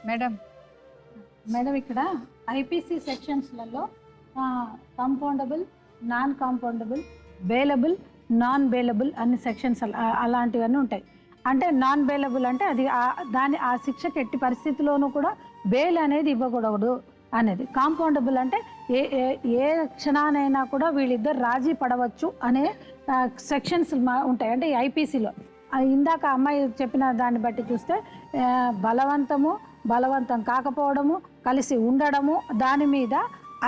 Madam madam ఇక్కడ IPC సెక్షన్స్లలో compoundable, non compoundable, bailable, non bailable అన్ని సెక్షన్స్ అలాంటివన్నీ ఉంటాయి. అంటే నాన్ బెయిలబుల్ అంటే అది ఆ శిక్షకి ఎట్టి పరిస్థితిలోనూ కూడా బెయిల్ అనేది ఇవ్వకూడదు అనేది. కాంపౌండబుల్ అంటే ఏ క్షణానైనా కూడా వీళ్ళిద్దరు రాజీ పడవచ్చు అనే సెక్షన్స్ ఉంటాయి. అంటే ఈ ఐపీసీలో ఇందాక అమ్మాయి చెప్పిన దాన్ని బట్టి చూస్తే బలవంతం కాకపోవడము, కలిసి ఉండడము, దాని మీద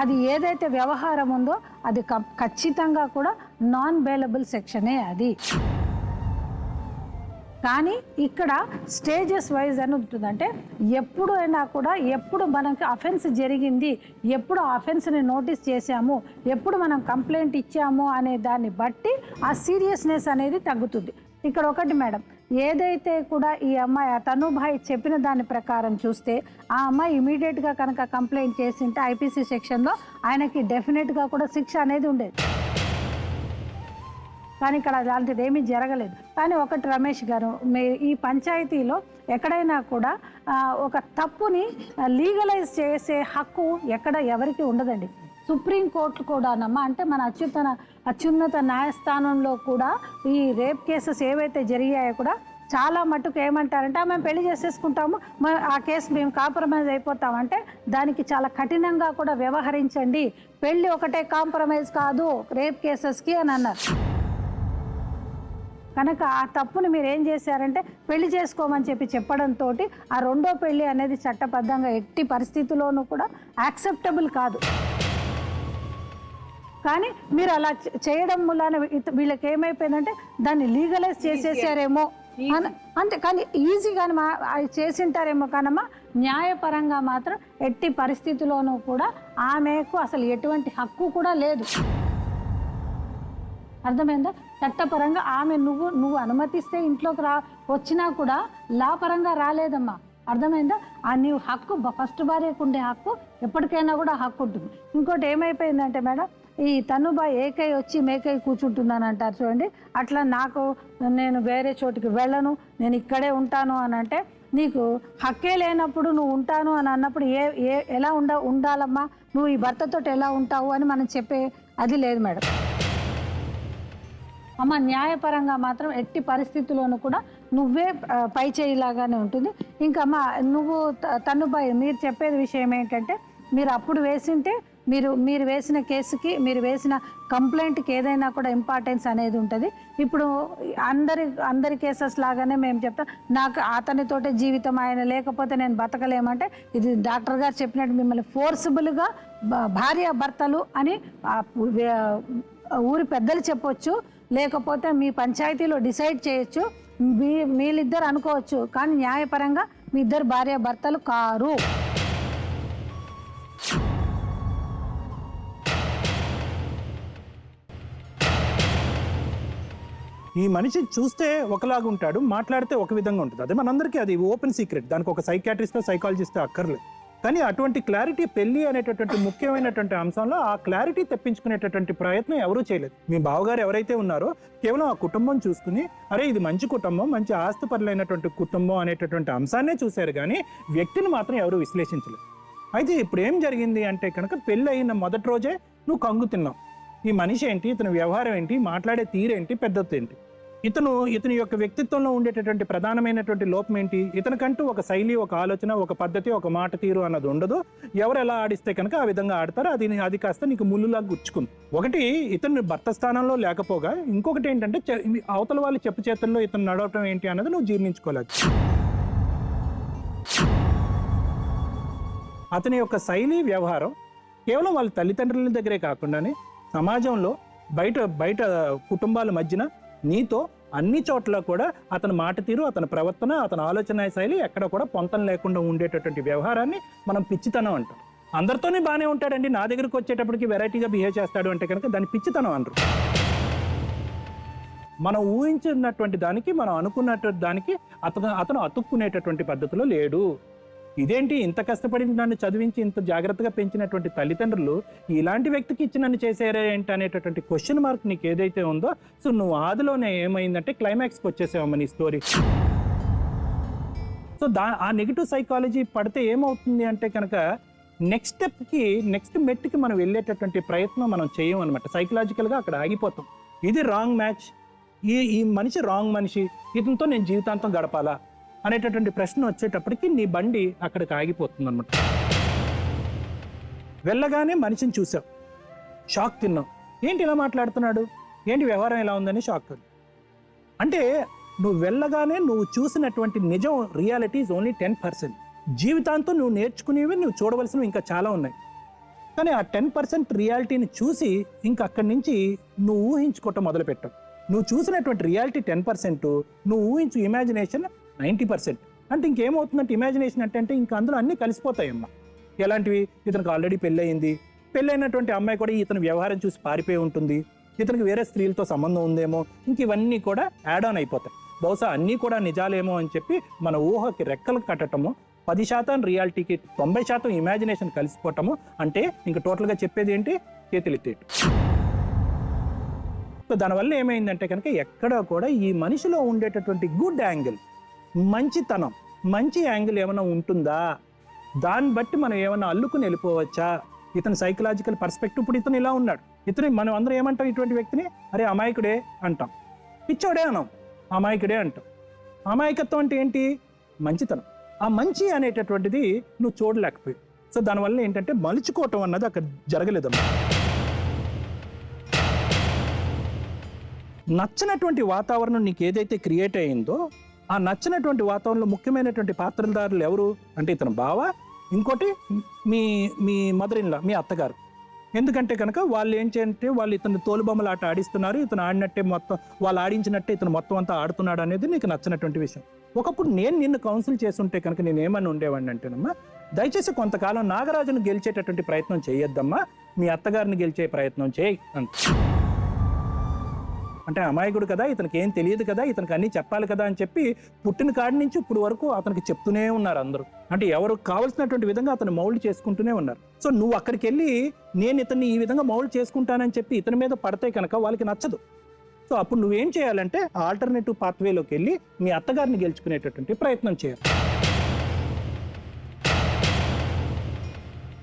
అది ఏదైతే వ్యవహారం ఉందో అది ఖచ్చితంగా కూడా నాన్ బెయిలబుల్ సెక్షనే అది. కానీ ఇక్కడ స్టేజెస్ వైజ్ అని ఉంటుంది. అంటే ఎప్పుడు అయినా కూడా ఎప్పుడు మనకి అఫెన్స్ జరిగింది, ఎప్పుడు ఆ అఫెన్స్ని నోటీస్ చేశాము, ఎప్పుడు మనం కంప్లైంట్ ఇచ్చాము అనే దాన్ని బట్టి ఆ సీరియస్నెస్ అనేది తగ్గుతుంది. ఇక్కడ ఒకటి మేడం, ఏదైతే కూడా ఈ అమ్మాయి తనుభాయ్ చెప్పిన దాని ప్రకారం చూస్తే ఆ అమ్మాయి ఇమీడియట్గా కనుక కంప్లైంట్ చేసింటే ఐపీసీ సెక్షన్లో ఆయనకి డెఫినెట్గా కూడా శిక్ష అనేది ఉండేది. కానీ ఇక్కడ అలాంటిది ఏమీ జరగలేదు. కానీ ఒకటి రమేష్ గారు, ఈ పంచాయతీలో ఎక్కడైనా కూడా ఒక తప్పుని లీగలైజ్ చేసే హక్కు ఎక్కడ ఎవరికి ఉండదండి. సుప్రీంకోర్టు కూడానమ్మా, అంటే మన అత్యున్నత న్యాయస్థానంలో కూడా ఈ రేప్ కేసెస్ ఏవైతే జరిగాయో కూడా చాలా మట్టుకు ఏమంటారంటే మేము పెళ్లి చేసేసుకుంటాము, ఆ కేసు మేము కాంప్రమైజ్ అయిపోతామంటే దానికి చాలా కఠినంగా కూడా వ్యవహరించండి, పెళ్లి ఒకటే కాంప్రమైజ్ కాదు రేప్ కేసెస్కి అని అన్నారు. కనుక ఆ తప్పుని మీరు ఏం చేశారంటే పెళ్లి చేసుకోమని చెప్పడంతో ఆ రెండో పెళ్లి అనేది చట్టబద్ధంగా ఎట్టి పరిస్థితుల్లోనూ కూడా యాక్సెప్టబుల్ కాదు. కానీ మీరు అలా చేయడం వల్ల వీళ్ళకి ఏమైపోయిందంటే దాన్ని లీగలైజ్ చేసేసారేమో అంతే. కానీ ఈజీగా చేసింటారేమో కానమ్మా, న్యాయపరంగా మాత్రం ఎట్టి పరిస్థితుల్లోనూ కూడా ఆమెకు అసలు ఎటువంటి హక్కు కూడా లేదు. అర్థమైందా? చట్టపరంగా ఆమె నువ్వు అనుమతిస్తే ఇంట్లోకి వచ్చినా కూడా లా పరంగా రాలేదమ్మా. అర్థమైందా? నీవు హక్కు ఫస్ట్ భార్యకు ఉండే హక్కు ఎప్పటికైనా కూడా హక్కు ఉంటుంది. ఇంకోటి ఏమైపోయిందంటే మేడం, ఈ తనుబాయ్ ఏకై వచ్చి మేకై కూర్చుంటుందని అంటారు చూడండి, అట్లా నేను వేరే చోటికి వెళ్ళను, నేను ఇక్కడే ఉంటాను అని అంటే నీకు హక్కే లేనప్పుడు నువ్వు ఉంటాను అని అన్నప్పుడు ఎలా ఉండాలమ్మా, నువ్వు ఈ భర్తతో ఎలా ఉంటావు అని మనం చెప్పే అది లేదు మేడం. అమ్మ న్యాయపరంగా మాత్రం ఎట్టి పరిస్థితుల్లోనూ కూడా నువ్వే పై చేయిలాగానే ఉంటుంది. ఇంకా అమ్మ నువ్వు తనుబాయ్ మీరు చెప్పేది విషయం ఏంటంటే, మీరు అప్పుడు వేసింటే మీరు వేసిన కేసుకి మీరు వేసిన కంప్లైంట్కి ఏదైనా కూడా ఇంపార్టెన్స్ అనేది ఉంటుంది. ఇప్పుడు అందరి కేసెస్ లాగానే మేము చెప్తాం, నాకు అతనితోటే జీవితం, ఆయన లేకపోతే నేను బతకలేమంటే ఇది డాక్టర్ గారు చెప్పినట్టు మిమ్మల్ని ఫోర్సిబుల్గా భార్య భర్తలు అని ఊరి పెద్దలు చెప్పొచ్చు, లేకపోతే మీ పంచాయతీలో డిసైడ్ చేయొచ్చు, వీళ్ళిద్దరు అనుకోవచ్చు, కానీ న్యాయపరంగా మీ ఇద్దరు భార్య భర్తలు కారు. ఈ మనిషి చూస్తే ఒకలాగా ఉంటాడు, మాట్లాడితే ఒక విధంగా ఉంటుంది. అదే మనందరికీ అది ఓపెన్ సీక్రెట్, దానికి ఒక సైకాట్రిస్టో సైకాలజిస్టో అక్కర్లేదు. కానీ అటువంటి క్లారిటీ, పెళ్లి అనేటటువంటి ముఖ్యమైనటువంటి అంశంలో ఆ క్లారిటీ తెప్పించుకునేటటువంటి ప్రయత్నం ఎవరూ చేయలేదు. మీ బావగారు ఎవరైతే ఉన్నారో కేవలం ఆ కుటుంబం చూసుకుని అరే ఇది మంచి కుటుంబం, మంచి ఆస్తిపరులైనటువంటి కుటుంబం అనేటటువంటి అంశాన్నే చూశారు, కానీ వ్యక్తిని మాత్రం ఎవరు విశ్లేషించలేదు. అయితే ఇప్పుడు ఏం జరిగింది అంటే కనుక, పెళ్ళి అయిన మొదటి రోజే నువ్వు కంగు తిన్నావు. ఈ మనిషి ఏంటి, ఇతని వ్యవహారం ఏంటి, మాట్లాడే తీరేంటి, పెద్దది ఏంటి, ఇతని యొక్క వ్యక్తిత్వంలో ఉండేటటువంటి ప్రధానమైనటువంటి లోపం ఏంటి, ఇతనికంటూ ఒక శైలి, ఒక ఆలోచన, ఒక పద్ధతి, ఒక మాట తీరు అన్నది ఉండదు. ఎవరు ఎలా ఆడిస్తే కనుక ఆ విధంగా ఆడతారో అది కాస్త నీకు ముళ్ళులాగా గుచ్చుకుంది. ఒకటి ఇతను భర్త స్థానంలో లేకపోగా, ఇంకొకటి ఏంటంటే అవతల వాళ్ళు చెప్పు చేతుల్లో ఇతను నడవటం ఏంటి అన్నది నువ్వు జీర్ణించుకోలేదు. అతని యొక్క శైలి, వ్యవహారం కేవలం వాళ్ళ తల్లిదండ్రుల దగ్గరే కాకుండానే సమాజంలో బయట కుటుంబాల మధ్యన నీతో అన్ని చోట్ల కూడా అతని మాట తీరు, అతని ప్రవర్తన, అతని ఆలోచన శైలి ఎక్కడ కూడా పొంతం లేకుండా ఉండేటటువంటి వ్యవహారాన్ని మనం పిచ్చితనం అంటాం. అందరితోనే బాగానే ఉంటాడండి, నా దగ్గరకు వచ్చేటప్పటికి వెరైటీగా బిహేవ్ చేస్తాడు అంటే కనుక దాన్ని పిచ్చితనం అంటారు. మనం ఊహించినటువంటి దానికి, మనం అనుకున్నటువంటి దానికి అతను అతుక్కునేటటువంటి పద్ధతిలో లేడు. ఇదేంటి, ఇంత కష్టపడి నన్ను చదివించి ఇంత జాగ్రత్తగా పెంచినటువంటి తల్లిదండ్రులు ఇలాంటి వ్యక్తికి ఇచ్చి నన్ను చేసారే ఏంటి అనేటటువంటి క్వశ్చన్ మార్క్ నీకు ఏదైతే ఉందో, సో నువ్వు ఆదిలోనే ఏమైందంటే క్లైమాక్స్కి వచ్చేసావమ్మ నీ స్టోరీ. సో ఆ నెగిటివ్ సైకాలజీ పడితే ఏమవుతుంది అంటే కనుక నెక్స్ట్ మెట్కి మనం వెళ్ళేటటువంటి ప్రయత్నం మనం చేయం అనమాట. సైకలాజికల్గా అక్కడ ఆగిపోతాం. ఇది రాంగ్ మ్యాచ్, ఈ మనిషి రాంగ్ మనిషి, ఇతనితో నేను జీవితాంతం గడపాలా అనేటటువంటి ప్రశ్న వచ్చేటప్పటికి నీ బండి అక్కడికి ఆగిపోతుంది అనమాట. వెళ్ళగానే మనిషిని చూసావు, షాక్ తిన్నావు, ఏంటి ఇలా మాట్లాడుతున్నాడు, ఏంటి వ్యవహారం ఎలా ఉందని షాక్. అంటే నువ్వు వెళ్ళగానే నువ్వు చూసినటువంటి నిజం రియాలిటీ ఈజ్ ఓన్లీ 10%. జీవితాంతం నువ్వు నేర్చుకునేవి నువ్వు చూడవలసినవి ఇంకా చాలా ఉన్నాయి. కానీ ఆ 10% రియాలిటీని చూసి ఇంకా అక్కడి నుంచి నువ్వు ఊహించుకోవటం మొదలుపెట్టావు. నువ్వు చూసినటువంటి రియాలిటీ 10%, నువ్వు ఊహించు ఇమాజినేషన్ 90%. అంటే ఇంకేమవుతుందంటే ఇమాజినేషన్ అంటే ఇంకా అందులో అన్నీ కలిసిపోతాయమ్మా. ఎలాంటివి, ఇతనికి ఆల్రెడీ పెళ్ళయింది, పెళ్ళైనటువంటి అమ్మాయి కూడా ఇతని వ్యవహారం చూసి పారిపోయి ఉంటుంది, ఇతనికి వేరే స్త్రీలతో సంబంధం ఉందేమో, ఇంక ఇవన్నీ కూడా యాడ్ ఆన్ అయిపోతాయి. బహుశా అన్నీ కూడా నిజాలేమో అని చెప్పి మన ఊహకి రెక్కలు కట్టడము, 10% రియాలిటీకి 90% ఇమాజినేషన్ కలిసిపోవటము. అంటే ఇంక టోటల్గా చెప్పేది ఏంటి, చేతులెత్తేటు. సో దానివల్ల ఏమైందంటే కనుక ఎక్కడ కూడా ఈ మనిషిలో ఉండేటటువంటి గుడ్ యాంగిల్, మంచితనం, మంచి యాంగిల్ ఏమైనా ఉంటుందా, దాన్ని బట్టి మనం ఏమైనా అల్లుకుని వెళ్ళిపోవచ్చా. ఇతని సైకలాజికల్ పర్స్పెక్టివ్, ఇప్పుడు ఇతను ఇలా ఉన్నాడు, ఇతను మనం అందరం ఏమంటాం ఇటువంటి వ్యక్తిని, అరే అమాయకుడే అంటాం, పిచ్చోడే అన్నాం, అమాయకుడే అంటాం. అమాయకత్వం అంటే ఏంటి, మంచితనం. ఆ మంచి అనేటటువంటిది నువ్వు చూడలేకపోయావు. సో దానివల్ల ఏంటంటే మలుచుకోవటం అన్నది అక్కడ జరగలేదమ్మా. నచ్చినటువంటి వాతావరణం నీకు ఏదైతే క్రియేట్ అయ్యిందో, ఆ నచ్చినటువంటి వాతావరణంలో ముఖ్యమైనటువంటి పాత్రధారులు ఎవరు అంటే ఇతను బావ, ఇంకోటి మీ మదర్ ఇన్ లా, మీ అత్తగారు. ఎందుకంటే కనుక వాళ్ళు ఏం చేయంటే వాళ్ళు ఇతను తోలుబొమ్మల ఆట ఆడిస్తున్నారు, ఇతను ఆడినట్టే మొత్తం వాళ్ళు ఆడించినట్టే ఇతను మొత్తం అంతా ఆడుతున్నాడు అనేది నీకు నచ్చినటువంటి విషయం. ఒకప్పుడు నేను నిన్ను కౌన్సిల్ చేస్తుంటే కనుక నేను ఏమని ఉండేవాడిని అంటేనమ్మా, దయచేసి కొంతకాలం నాగరాజును గెలిచేటటువంటి ప్రయత్నం చేయొద్దమ్మా, మీ అత్తగారిని గెలిచే ప్రయత్నం చేయి అంత. అంటే అమాయకుడు కదా, ఇతనికి ఏం తెలియదు కదా, ఇతనికి అన్నీ చెప్పాలి కదా అని చెప్పి పుట్టిన కాడి నుంచి ఇప్పుడు వరకు అతనికి చెప్తూనే ఉన్నారు అందరూ. అంటే ఎవరు కావాల్సినటువంటి విధంగా అతను మౌల్డ్ చేసుకుంటూనే ఉన్నారు. సో నువ్వు అక్కడికి వెళ్ళి నేను ఇతన్ని ఈ విధంగా మౌల్డ్ చేసుకుంటానని చెప్పి ఇతని మీద పడితే కనుక వాళ్ళకి నచ్చదు. సో అప్పుడు నువ్వేం చేయాలంటే ఆల్టర్నేటివ్ పాత్వేలోకి వెళ్ళి మీ అత్తగారిని గెలుచుకునేటటువంటి ప్రయత్నం చేయాలి.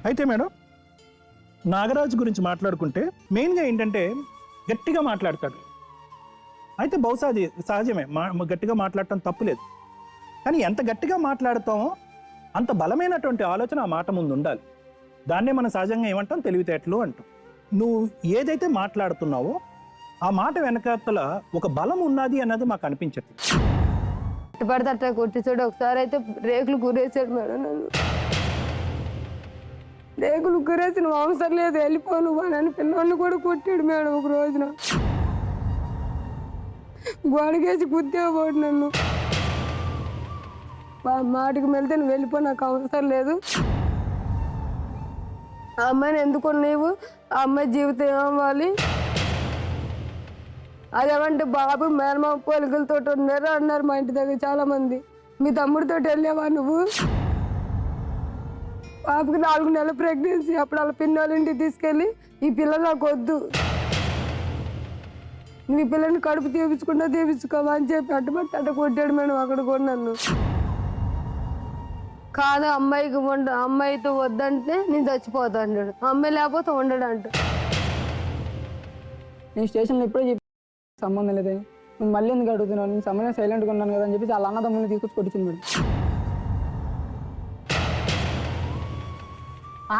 అయితే మేడం, నాగరాజు గురించి మాట్లాడుకుంటే మెయిన్గా ఏంటంటే గట్టిగా మాట్లాడతాడు. అయితే బహుశా అది సహజమే, గట్టిగా మాట్లాడటం తప్పులేదు. కానీ ఎంత గట్టిగా మాట్లాడతామో అంత బలమైనటువంటి ఆలోచన ఆ మాట ముందు ఉండాలి. దాన్నే మనం సహజంగా ఏమంటాం, తెలివితేటలు అంటాం. నువ్వు ఏదైతే మాట్లాడుతున్నావో ఆ మాట వెనకాతల ఒక బలం ఉన్నది అన్నది మాకు అనిపించట్లేదు. పడితే అట్లా కొట్టేసాడు. ఒకసారి అయితే రేకులు గురేసాడు మేడం, నన్ను రేకులు గురేసి నువ్వు అవసరం లేదు వెళ్ళిపో నువ్వు అని పిల్లల్ని కూడా కొట్టాడు మేడం. ఒక రోజున గోడకేసి గుద్దేవాడు నన్ను. మాటికి వెళ్తే నువ్వు వెళ్ళిపో, నాకు అవసరం లేదు, ఆ అమ్మాయిని ఎందుకు నీవు, ఆ అమ్మాయి జీవితం ఏమవ్వాలి, అదేమంటే బాబు మేనమామ పోలికలతో ఉన్నారు అన్నారు మా ఇంటి దగ్గర చాలా మంది. మీ తమ్ముడితో వెళ్ళావా నువ్వు, పాపకి 4 నెలల ప్రెగ్నెన్సీ, అప్పుడు వాళ్ళ పిన్నోళ్ళ ఇంటికి తీసుకెళ్ళి ఈ పిల్ల నాకు వద్దు, నీ పిల్లని కడుపు తీపించుకోవా అని చెప్పి అడ్డుపట్టి అట్ట కొట్టాడు మేడం. అక్కడ కూడా నన్ను కాదు అమ్మాయితో వద్దంటే నేను చచ్చిపోతా అంటాడు, అమ్మాయి లేకపోతే ఉండడు అంట. నేను స్టేషన్లో ఇప్పుడే చెప్పి సంబంధం లేదని, నేను మళ్ళీ ఎందుకు అడుగుతున్నాను, నేను సమయం సైలెంట్గా ఉన్నాను కదా అని చెప్పి వాళ్ళ అన్నదమ్ముని తీసుకొచ్చి కొట్టించింది మేడం.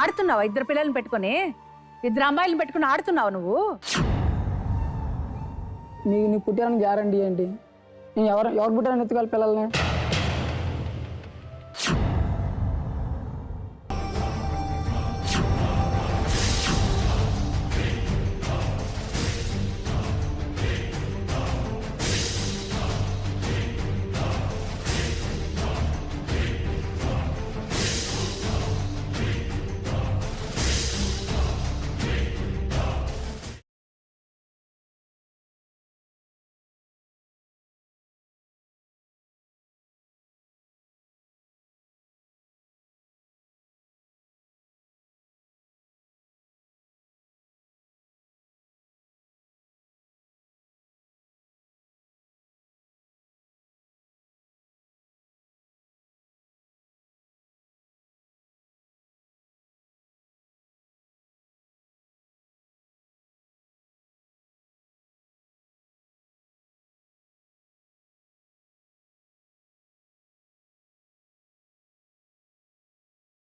ఆడుతున్నావా 2 పిల్లల్ని పెట్టుకొని, 2 అమ్మాయిలను పెట్టుకుని ఆడుతున్నావు నువ్వు? నీకు పుట్టారని గ్యారంటీ ఏంటి? నేను ఎవరు పుట్టారని ఎత్తుకోవాలి పిల్లల్ని?